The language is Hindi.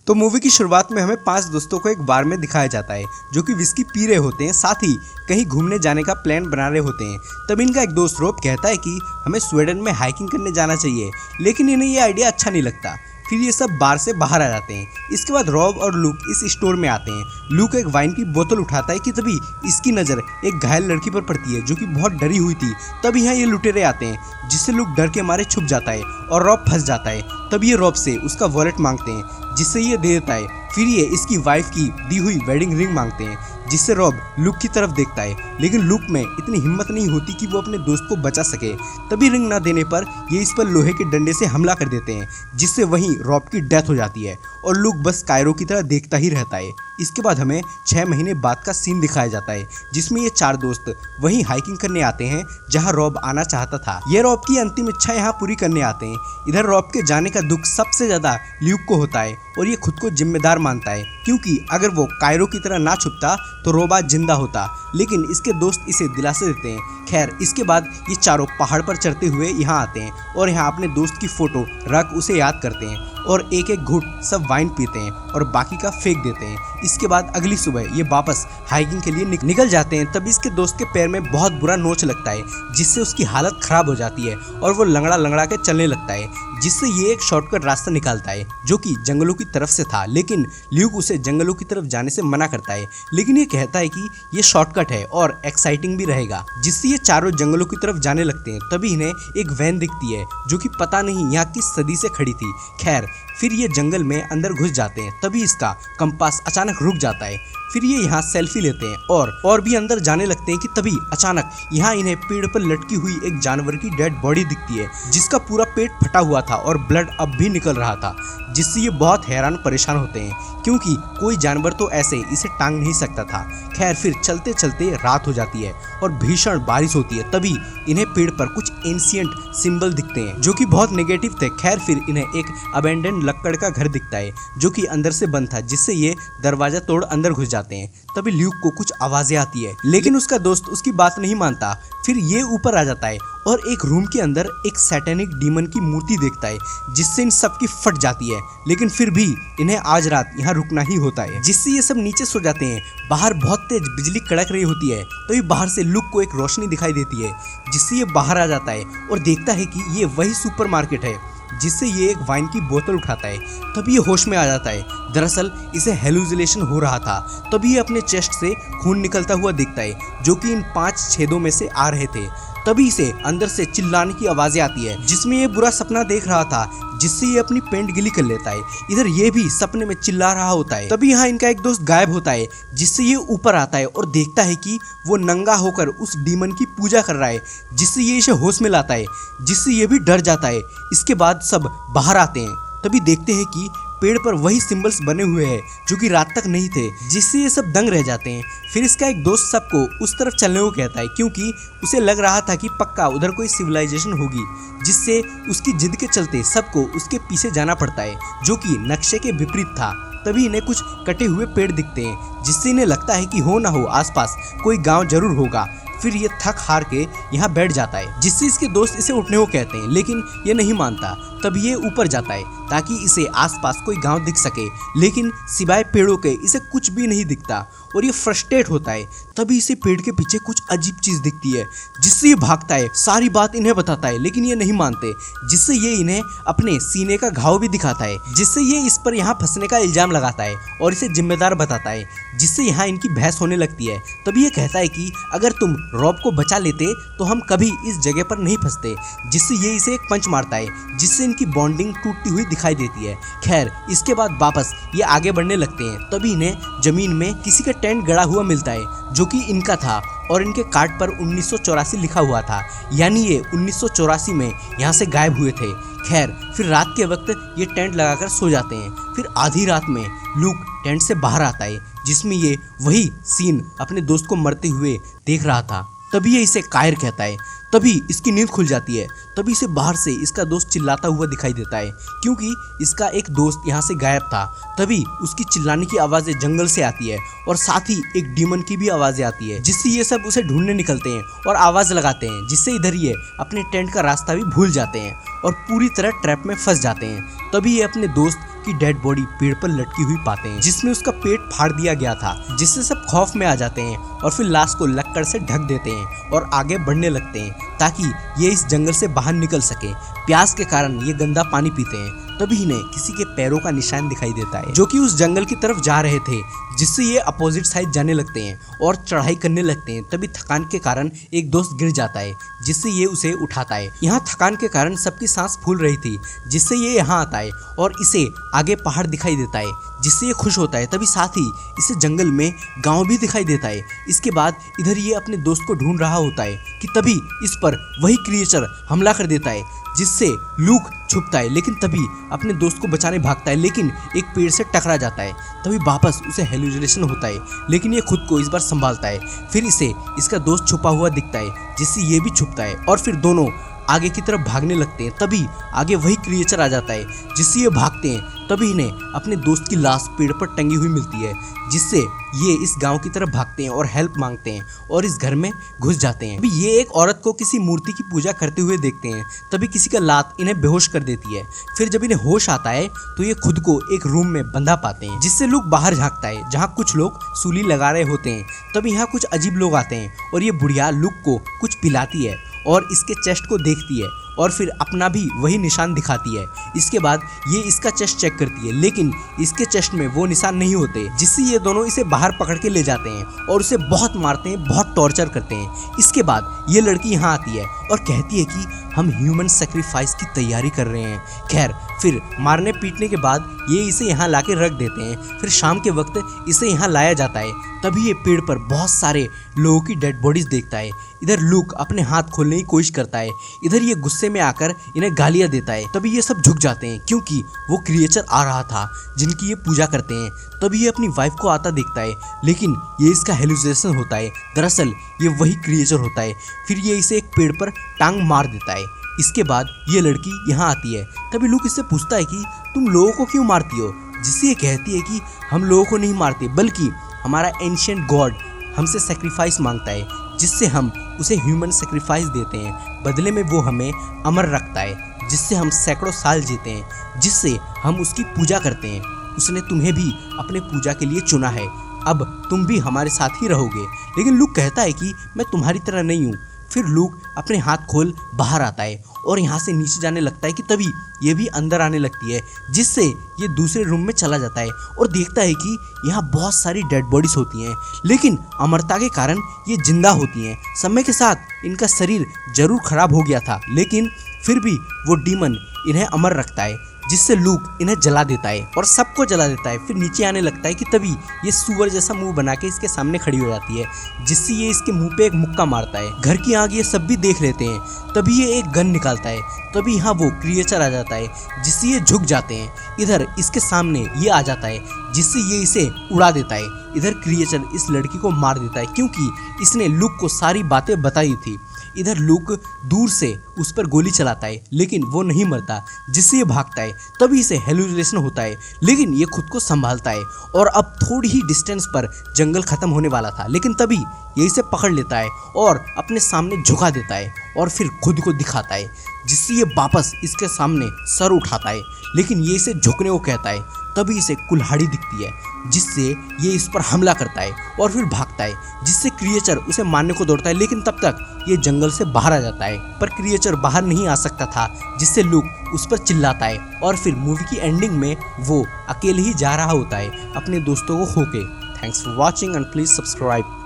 तो मूवी की शुरुआत में हमें 5 दोस्तों को एक बार में दिखाया जाता है जो कि विस्की पी रहे होते हैं, साथ ही कहीं घूमने जाने का प्लान बना रहे होते हैं। तब इनका एक दोस्त रॉब कहता है कि हमें स्वीडन में हाइकिंग करने जाना चाहिए, लेकिन इन्हें ये आइडिया अच्छा नहीं लगता। फिर ये सब बार से बाहर आ जाते हैं। इसके बाद रॉब और लूक इस स्टोर में आते हैं। लूक एक वाइन की बोतल उठाता है कि तभी इसकी नज़र एक घायल लड़की पर पड़ती है जो कि बहुत डरी हुई थी। तब यहाँ ये लुटेरे आते हैं जिससे लूक डर के मारे छुप जाता है और रॉब फंस जाता है। तब ये रॉब से उसका वॉलेट मांगते हैं जिससे ये दे देता है। फिर ये इसकी वाइफ की दी हुई वेडिंग रिंग मांगते हैं जिससे रॉब लूक की तरफ देखता है, लेकिन लूक में इतनी हिम्मत नहीं होती कि वो अपने दोस्त को बचा सके। तभी रिंग ना देने पर ये इस पर लोहे के डंडे से हमला कर देते हैं जिससे वहीं रॉब की डेथ हो जाती है और लूक बस कायरो की तरह देखता ही रहता है। इसके बाद हमें 6 महीने बाद का सीन दिखाया जाता है जिसमें ये 4 दोस्त वहीं हाइकिंग करने आते हैं जहां रॉब आना चाहता था। ये रॉब की अंतिम इच्छा यहाँ पूरी करने आते हैं। इधर रॉब के जाने का दुख सबसे ज्यादा ल्यूक को होता है और ये खुद को जिम्मेदार मानता है, क्योंकि अगर वो कायरो की तरह ना छुपता तो रॉब आज जिंदा होता, लेकिन इसके दोस्त इसे दिलासे देते हैं। खैर, इसके बाद ये चारों पहाड़ पर चढ़ते हुए यहाँ आते हैं और यहाँ अपने दोस्त की फोटो रख उसे याद करते हैं और एक एक घुट सब वाइन पीते हैं और बाकी का फेंक देते हैं। इसके बाद अगली सुबह ये वापस हाइकिंग के लिए निकल जाते हैं। तभी इसके दोस्त के पैर में बहुत बुरा नोच लगता है जिससे उसकी हालत खराब हो जाती है और वो लंगड़ा लंगड़ा के चलने लगता है, जिससे ये एक शॉर्टकट रास्ता निकालता है जो कि जंगलों की तरफ से था। लेकिन ल्यूक उसे जंगलों की तरफ जाने से मना करता है, लेकिन ये कहता है कि ये शॉर्टकट है और एक्साइटिंग भी रहेगा, जिससे ये चारों जंगलों की तरफ जाने लगते हैं। तभी इन्हें एक वैन दिखती है जो कि पता नहीं यहाँ किस सदी से खड़ी थी। खैर, फिर ये जंगल में अंदर घुस जाते हैं। तभी इसका कंपास अचानक रुक जाता है। फिर ये यहाँ सेल्फी लेते हैं और भी अंदर जाने लगते हैं कि तभी अचानक यहाँ इन्हें पेड़ पर लटकी हुई एक जानवर की डेड बॉडी दिखती है जिसका पूरा पेट फटा हुआ था और ब्लड अब भी निकल रहा था, जिससे ये बहुत हैरान परेशान होते हैं क्योंकि कोई जानवर तो ऐसे इसे टांग नहीं सकता था। खैर, फिर चलते चलते रात हो जाती है और भीषण बारिश होती है। तभी इन्हें पेड़ पर कुछ एंशिएंट सिंबल दिखते हैं जो कि बहुत नेगेटिव थे। खैर, फिर इन्हें एक अबेंडेंड लक्कड़ का घर दिखता है जो कि अंदर से बंद था, जिससे ये दरवाजा तोड़ अंदर घुस जाते हैं। तभी ल्यूक को कुछ आवाजें आती है, लेकिन उसका दोस्त उसकी बात नहीं मानता। फिर ये ऊपर आ जाता है और एक रूम के अंदर एक सैटेनिक डीमन की मूर्ति देखता है जिससे इन सब की फट जाती है, लेकिन फिर भी इन्हें आज रात यहाँ रुकना ही होता है, जिससे ये सब नीचे सो जाते हैं। बाहर बहुत तेज बिजली कड़क रही होती है, तो ये बाहर से लूक को एक रोशनी दिखाई देती है जिससे ये बाहर आ जाता है और देखता है कि ये वही सुपरमार्केट है, जिससे ये एक वाइन की बोतल उठाता है। तभी ये होश में आ जाता है। दरअसल इसे हेलुसिनेशन हो रहा था। तभी ये अपने चेस्ट से खून निकलता हुआ दिखता है जो कि इन 5 छेदों में से आ रहे थे। तभी इसे अंदर से चिल्लाने की आवाजें आती है जिसमें ये बुरा सपना देख रहा था, जिससे ये अपनी पेंट गिली कर लेता है। इधर ये भी सपने में चिल्ला रहा होता है। तभी यहाँ इनका एक दोस्त गायब होता है, जिससे ये ऊपर आता है और देखता है कि वो नंगा होकर उस डीमन की पूजा कर रहा है, जिससे ये इसे होश में लाता है, जिससे ये भी डर जाता है। इसके बाद सब बाहर आते हैं। तभी देखते हैं कि पेड़ पर वही सिंबल्स बने हुए हैं जो कि रात तक नहीं थे, जिससे ये सब दंग रह जाते हैं। फिर इसका एक दोस्त सबको उस तरफ चलने को कहता है क्योंकि उसे लग रहा था कि पक्का उधर कोई सिविलाइजेशन होगी, जिससे उसकी जिद के चलते सबको उसके पीछे जाना पड़ता है जो कि नक्शे के विपरीत था। तभी इन्हें कुछ कटे हुए पेड़ दिखते हैं जिससे इन्हें लगता है कि हो ना हो आसपास कोई गांव जरूर होगा। फिर ये थक हार के यहाँ बैठ जाता है, जिससे इसके दोस्त इसे उठने को कहते हैं, लेकिन ये नहीं मानता। तब ये ऊपर जाता है ताकि इसे आसपास कोई गांव दिख सके, लेकिन सिवाय पेड़ों के इसे कुछ भी नहीं दिखता और ये फ्रस्ट्रेट होता है। तभी इसे पेड़ के पीछे कुछ अजीब चीज दिखती है जिससे ये भागता है, सारी बात इन्हें बताता है, लेकिन ये नहीं मानते, जिससे ये इन्हें अपने सीने का घाव भी दिखाता है, जिससे ये इस पर यहाँ फंसने का इल्जाम लगाता है और इसे जिम्मेदार बताता है, जिससे यहाँ इनकी बहस होने लगती है। तभी ये कहता है कि अगर तुम रॉब को बचा लेते तो हम कभी इस जगह पर नहीं फंसते, जिससे ये इसे एक पंच मारता है, जिससे इनकी बॉन्डिंग टूटती हुई दिखाई देती है। खैर, इसके बाद वापस ये आगे बढ़ने लगते हैं। तभी इन्हें जमीन में किसी का टेंट गड़ा हुआ मिलता है जो कि इनका था और इनके कार्ड पर 1984 लिखा हुआ था, यानी ये 1984 में यहाँ से गायब हुए थे। खैर, फिर रात के वक्त ये टेंट लगाकर सो जाते हैं। फिर आधी रात में लूक टेंट से बाहर आता है जिसमें ये वही सीन अपने दोस्त को मरते हुए देख रहा था। तभी ये इसे कायर कहता है, तभी इसकी नींद खुल जाती है। तभी इसे बाहर से इसका दोस्त चिल्लाता हुआ दिखाई देता है, क्योंकि इसका एक दोस्त यहाँ से गायब था। तभी उसकी चिल्लाने की आवाज़ें जंगल से आती है और साथ ही एक डीमन की भी आवाज़ें आती है, जिससे ये सब उसे ढूंढने निकलते हैं और आवाज़ लगाते हैं, जिससे इधर ये अपने टेंट का रास्ता भी भूल जाते हैं और पूरी तरह ट्रैप में फंस जाते हैं। तभी ये अपने दोस्त की डेड बॉडी पेड़ पर लटकी हुई पाते हैं, जिसमें उसका पेट फाड़ दिया गया था, जिससे सब खौफ में आ जाते हैं और फिर लाश को लक्कड़ से ढक देते हैं और आगे बढ़ने लगते हैं ताकि ये इस जंगल से बाहर निकल सके। प्यास के कारण ये गंदा पानी पीते हैं। तभी इन्हें किसी के पैरों का निशान दिखाई देता है, जो कि उस जंगल की तरफ जा रहे थे, जिससे ये अपोजिट साइड जाने लगते हैं और चढ़ाई करने लगते हैं। तभी थकान के कारण एक दोस्त गिर जाता है, जिससे ये उसे उठाता है। यहाँ थकान के कारण सबकी सांस फूल रही थी, जिससे ये यहाँ आता है और इसे आगे पहाड़ दिखाई देता है, जिससे ये खुश होता है। तभी साथ ही इसे जंगल में गांव भी दिखाई देता है। इसके बाद इधर ये अपने दोस्त को ढूंढ रहा होता है कि तभी इस पर वही क्रिएचर हमला कर देता है, जिससे लूक छुपता है, लेकिन तभी अपने दोस्त को बचाने भागता है, लेकिन एक पेड़ से टकरा जाता है। तभी वापस उसे हेलुसिनेशन होता है, लेकिन ये खुद को इस बार संभालता है। फिर इसे इसका दोस्त छुपा हुआ दिखता है, जिससे ये भी छुपता है और फिर दोनों आगे की तरफ भागने लगते हैं। तभी आगे वही क्रिएचर आ जाता है, जिससे ये भागते हैं। तभी इन्हें अपने दोस्त की लाश पेड़ पर टंगी हुई मिलती है, जिससे ये इस गांव की तरफ भागते हैं और हेल्प मांगते हैं और इस घर में घुस जाते हैं। अभी ये एक औरत को किसी मूर्ति की पूजा करते हुए देखते हैं। तभी किसी का लात इन्हें बेहोश कर देती है। फिर जब इन्हें होश आता है तो ये खुद को एक रूम में बंधा पाते हैं, जिससे लोग बाहर झांकता है, जहाँ कुछ लोग सूली लगा रहे होते हैं। तभी यहाँ कुछ अजीब लोग आते हैं और ये बुढ़िया लुक को कुछ पिलाती है और इसके चेस्ट को देखती है और फिर अपना भी वही निशान दिखाती है। इसके बाद ये इसका चेस्ट चेक करती है, लेकिन इसके चेस्ट में वो निशान नहीं होते, जिससे ये दोनों इसे बाहर पकड़ के ले जाते हैं और उसे बहुत मारते हैं, बहुत टॉर्चर करते हैं। इसके बाद ये लड़की यहाँ आती है और कहती है कि हम ह्यूमन सेक्रीफाइस की तैयारी कर रहे हैं। खैर, फिर मारने पीटने के बाद ये इसे यहाँ ला के रख देते हैं। फिर शाम के वक्त इसे यहाँ लाया जाता है। तभी ये पेड़ पर बहुत सारे लोगों की डेड बॉडीज देखता है। इधर लूक अपने हाथ खोलने की कोशिश करता है, इधर ये गुस्से में आकर इन्हें गालियां देता है। तभी ये सब झुक जाते हैं, क्योंकि वो क्रिएचर आ रहा था जिनकी ये पूजा करते हैं। तभी ये अपनी वाइफ को आता देखता है, लेकिन ये इसका हेलुसिनेशन होता है। दरअसल ये वही क्रिएचर होता है। फिर ये इसे एक पेड़ पर टांग मार देता है। इसके बाद ये लड़की यहाँ आती है। तभी लूक इससे पूछता है कि तुम लोगों को क्यों मारती हो, जिससे ये कहती है कि हम लोगों को नहीं मारते, बल्कि हमारा एंशिएंट गॉड हमसे सेक्रीफाइस मांगता है, जिससे हम उसे ह्यूमन सेक्रीफाइस देते हैं। बदले में वो हमें अमर रखता है, जिससे हम सैकड़ों साल जीते हैं, जिससे हम उसकी पूजा करते हैं। उसने तुम्हें भी अपने पूजा के लिए चुना है, अब तुम भी हमारे साथ ही रहोगे। लेकिन लूक कहता है कि मैं तुम्हारी तरह नहीं हूँ। फिर लूक अपने हाथ खोल बाहर आता है और यहाँ से नीचे जाने लगता है कि तभी ये भी अंदर आने लगती है, जिससे ये दूसरे रूम में चला जाता है और देखता है कि यहाँ बहुत सारी डेड बॉडीज होती हैं, लेकिन अमरता के कारण ये जिंदा होती हैं। समय के साथ इनका शरीर जरूर खराब हो गया था, लेकिन फिर भी वो डीमन इन्हें अमर रखता है, जिससे लूक इन्हें जला देता है और सबको जला देता है। फिर नीचे आने लगता है कि तभी ये सुअर जैसा मुंह बना के इसके सामने खड़ी हो जाती है, जिससे ये इसके मुंह पे एक मुक्का मारता है। घर की आग ये सब भी देख लेते हैं। तभी ये एक गन निकालता है। तभी यहाँ वो क्रिएचर आ जाता है, जिससे ये झुक जाते हैं। इधर इसके सामने ये आ जाता है, जिससे ये इसे उड़ा देता है। इधर क्रिएचर इस लड़की को मार देता है, क्योंकि इसने लूक को सारी बातें बताई थी। इधर लूक दूर से उस पर गोली चलाता है, लेकिन वो नहीं मरता, जिससे ये भागता है। तभी इसे हेलुसिनेशन होता है, लेकिन ये खुद को संभालता है और अब थोड़ी ही डिस्टेंस पर जंगल खत्म होने वाला था, लेकिन तभी ये इसे पकड़ लेता है और अपने सामने झुका देता है और फिर खुद को दिखाता है, जिससे ये वापस इसके सामने सर उठाता है, लेकिन ये इसे झुकने को कहता है। तभी इसे कुल्हाड़ी दिखती है, जिससे ये इस पर हमला करता है और फिर भागता है, जिससे क्रिएचर उसे मारने को दौड़ता है, लेकिन तब तक ये जंगल से बाहर आ जाता है। पर क्रिएचर बाहर नहीं आ सकता था, जिससे लूक उस पर चिल्लाता है और फिर मूवी की एंडिंग में वो अकेले ही जा रहा होता है अपने दोस्तों को खो के। Thanks for watching and please subscribe.